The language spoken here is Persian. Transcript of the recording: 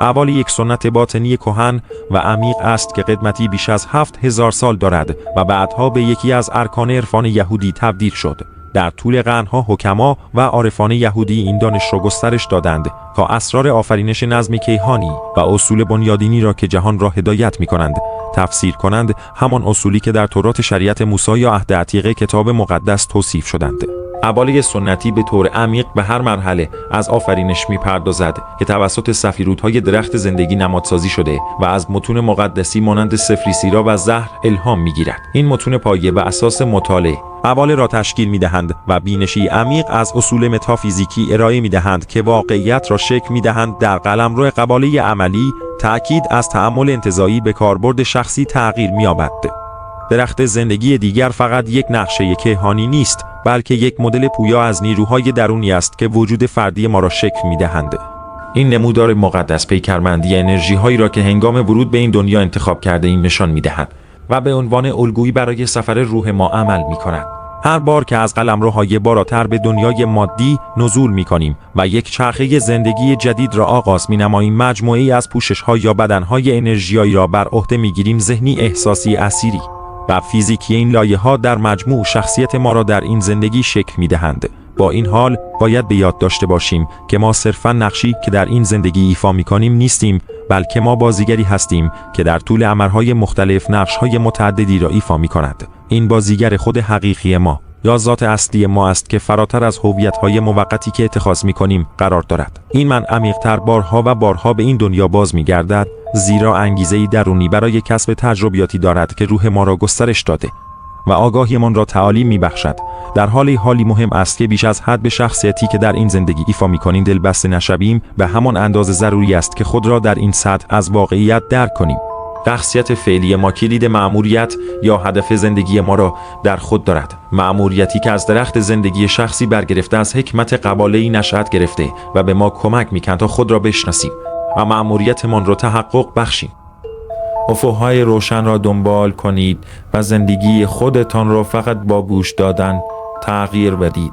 اعمال یک سنت باطنی کهن و عمیق است که قدمتی بیش از 7000 سال دارد و بعدها به یکی از ارکان عرفان یهودی تبدیل شد. در طول قرنها حکما و عارفان یهودی این دانش را گسترش دادند تا اسرار آفرینش نظم کیهانی و اصول بنیادینی را که جهان را هدایت می‌کنند تفسیر کنند، همان اصولی که در تورات شریعت موسی یا عهد عتیق کتاب مقدس توصیف شدند. اباله سنتی به طور عمیق به هر مرحله از آفرینش می‌پردازد که توسط سفیرودهای درخت زندگی نمادسازی شده و از متون مقدسی مانند سفری سیرا و زهر الهام می‌گیرد. این متون پایه بر اساس مطالعه اباله را تشکیل می‌دهند و بینشی عمیق از اصول متافیزیکی ارائه می‌دهند که واقعیت را شکل می‌دهند. در قلمرو قباله عملی تأکید از تأمل انتزاعی به کاربرد شخصی تغییر می‌یابد. درخت زندگی دیگر فقط یک نقشه کیهانی نیست، بلکه یک مدل پویا از نیروهای درونی است که وجود فردی ما را شکل می‌دهند. این نمودار مقدس پیکرمندی انرژی‌هایی را که هنگام ورود به این دنیا انتخاب کرده ایم نشان می‌دهند و به عنوان الگویی برای سفر روح ما عمل می‌کنند. هر بار که از قلمروهای بالاتر به دنیای مادی نزول می‌کنیم و یک چرخه زندگی جدید را آغاز می‌نماییم، مجموعه‌ای از پوشش‌ها یا بدن‌های انرژیایی را بر عهده می‌گیریم، ذهنی، احساسی، اسیری و فیزیکی. این لایه‌ها در مجموع شخصیت ما را در این زندگی شکل می‌دهند. با این حال باید به یاد داشته باشیم که ما صرفاً نقشی که در این زندگی ایفا می‌کنیم نیستیم، بلکه ما بازیگری هستیم که در طول عمرهای مختلف نقش‌های متعددی را ایفا می‌کند. این بازیگر خود حقیقی ما یا ذات اصلی ما است که فراتر از هویت‌های موقتی که اتخاذ می‌کنیم قرار دارد. این من عمیق‌تر بارها و بارها به این دنیا باز می‌گردد، زیرا انگیزه‌ای درونی برای کسب تجربیاتی دارد که روح ما را گسترش داده و آگاهیمان را تعالیم می‌بخشد. در حالی مهم است که بیش از حد به شخصیتی که در این زندگی ایفا می‌کنیم دلبسته نشویم. به همان اندازه ضروری است که خود را در این سطح از واقعیت درک کنیم. شخصیت فعلی ما کلید مأموریت یا هدف زندگی ما را در خود دارد. مأموریتی که از درخت زندگی شخصی برگرفته از حکمت قباله‌ای نشأت گرفته و به ما کمک می‌کند تا خود را بشناسیم و مأموریتمان را تحقق بخشیم. افق‌های روشن را دنبال کنید و زندگی خودتان را فقط با گوش دادن تغییر بدید.